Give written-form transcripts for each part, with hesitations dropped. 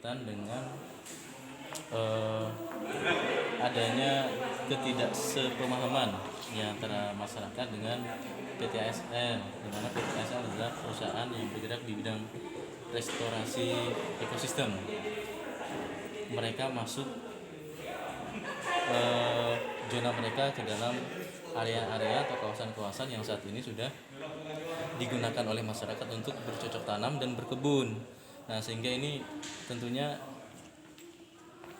berkaitan dengan adanya ketidaksepemahaman ya antara masyarakat dengan PT ASL, di mana PT ASL adalah perusahaan yang bergerak di bidang restorasi ekosistem. Mereka masuk zona mereka ke dalam area-area atau kawasan-kawasan yang saat ini sudah digunakan oleh masyarakat untuk bercocok tanam dan berkebun. Nah, sehingga ini tentunya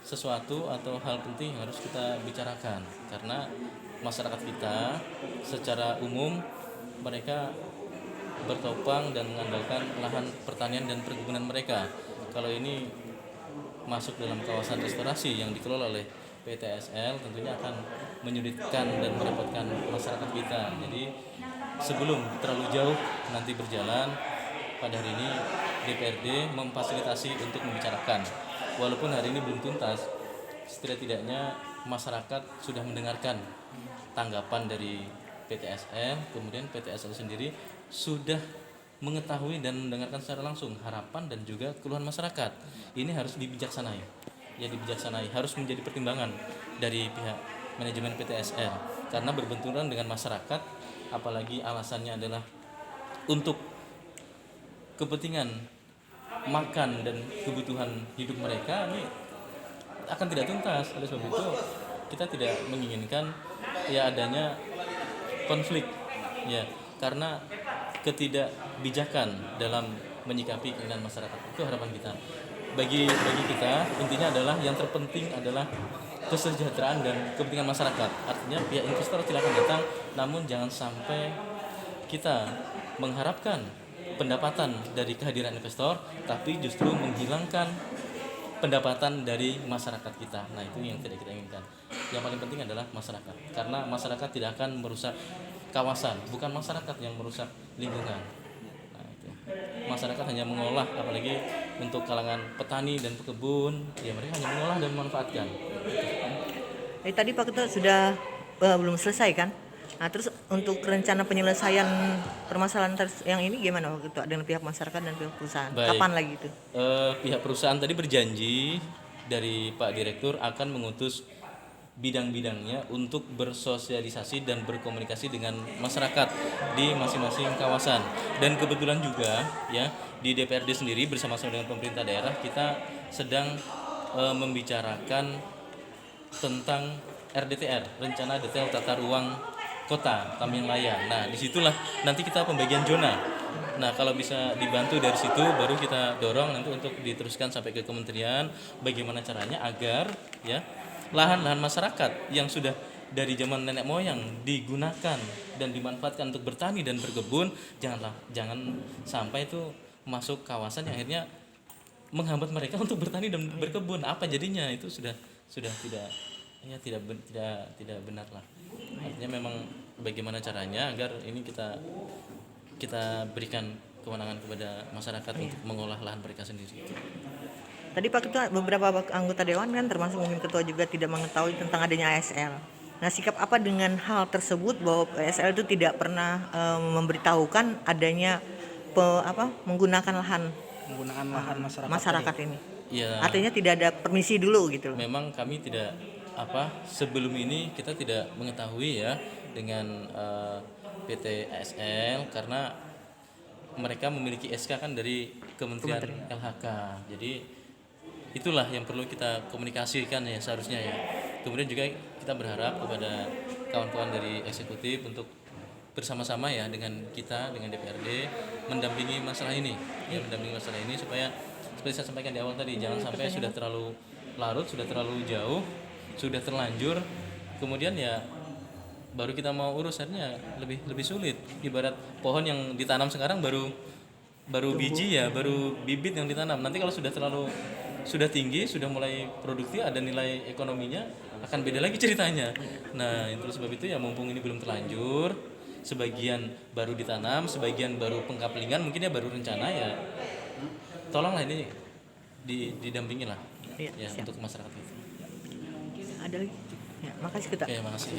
sesuatu atau hal penting yang harus kita bicarakan, karena masyarakat kita secara umum mereka bertopang dan mengandalkan lahan pertanian dan perkebunan mereka. Kalau ini masuk dalam kawasan restorasi yang dikelola oleh PT ASL, tentunya akan menyulitkan dan merepotkan masyarakat kita. Jadi sebelum terlalu jauh nanti berjalan, pada hari ini DPRD memfasilitasi untuk membicarakan. Walaupun hari ini belum tuntas, setidak-tidaknya masyarakat sudah mendengarkan tanggapan dari PT ASL, kemudian PT ASL sendiri sudah mengetahui dan mendengarkan secara langsung harapan dan juga keluhan masyarakat. Ini harus dibijaksanai. Ya, dibijaksanai, harus menjadi pertimbangan dari pihak manajemen PT ASL, karena berbenturan dengan masyarakat, apalagi alasannya adalah untuk kepentingan makan dan kebutuhan hidup mereka, ini akan tidak tuntas. Oleh sebab itu kita tidak menginginkan ya adanya konflik ya, karena ketidakbijakan dalam menyikapi keinginan masyarakat. Itu harapan kita. Bagi kita intinya adalah yang terpenting adalah kesejahteraan dan kepentingan masyarakat. Artinya pihak investor silakan datang, namun jangan sampai kita mengharapkan pendapatan dari kehadiran investor tapi justru menghilangkan pendapatan dari masyarakat kita. Nah, itu yang tidak kita inginkan. Yang paling penting adalah masyarakat, karena masyarakat tidak akan merusak kawasan, bukan masyarakat yang merusak lingkungan. Nah, itu. Masyarakat hanya mengolah, apalagi untuk kalangan petani dan pekebun, ya mereka hanya mengolah dan memanfaatkan. Tadi Pak Ketua sudah belum selesai kan? Nah, terus untuk rencana penyelesaian permasalahan yang ini gimana Pak Ketua dengan pihak masyarakat dan pihak perusahaan? Baik. Kapan lagi itu? Pihak perusahaan tadi berjanji dari Pak Direktur akan mengutus bidang-bidangnya untuk bersosialisasi dan berkomunikasi dengan masyarakat di masing-masing kawasan. Dan kebetulan juga ya di DPRD sendiri bersama-sama dengan pemerintah daerah kita sedang membicarakan tentang RDTR, rencana detail tata ruang kota Tamanglaya. Nah, disitulah nanti kita pembagian zona. Nah, kalau bisa dibantu dari situ, baru kita dorong nanti untuk diteruskan sampai ke kementerian, bagaimana caranya agar ya lahan-lahan masyarakat yang sudah dari zaman nenek moyang digunakan dan dimanfaatkan untuk bertani dan berkebun, jangan sampai itu masuk kawasan yang akhirnya menghambat mereka untuk bertani dan berkebun. Apa jadinya? Itu sudah tidak ya tidak benar lah. Artinya memang bagaimana caranya agar ini kita berikan kewenangan kepada masyarakat untuk mengolah lahan mereka sendiri. Tadi Pak Ketua, beberapa anggota dewan kan termasuk mungkin ketua juga tidak mengetahui tentang adanya ASL. Nah, sikap apa dengan hal tersebut bahwa ASL itu tidak pernah memberitahukan adanya menggunakan lahan masyarakat ini? Ya, artinya tidak ada permisi dulu gitu loh. Memang kami tidak sebelum ini kita tidak mengetahui ya dengan PT ASL, karena mereka memiliki SK kan dari Kementerian LHK. Jadi itulah yang perlu kita komunikasikan ya seharusnya ya. Kemudian juga kita berharap kepada kawan-kawan dari eksekutif untuk bersama-sama ya dengan kita, dengan DPRD mendampingi masalah ini supaya seperti saya sampaikan di awal tadi, jangan sampai sudah terlalu larut, sudah terlalu jauh, sudah terlanjur, kemudian ya baru kita mau urus akhirnya lebih sulit. Ibarat pohon yang ditanam sekarang baru biji ya, baru bibit yang ditanam. Nanti kalau sudah tinggi, sudah mulai produktif, ada nilai ekonominya, akan beda lagi ceritanya. Nah, itu sebab itu ya mumpung ini belum terlanjur, sebagian baru ditanam, sebagian baru pengkaplingan, mungkin ya baru rencana ya. Tolonglah ini didampingi lah ya untuk masyarakat itu. Ada lagi? Ya, makasih Ketua. Oke, makasih.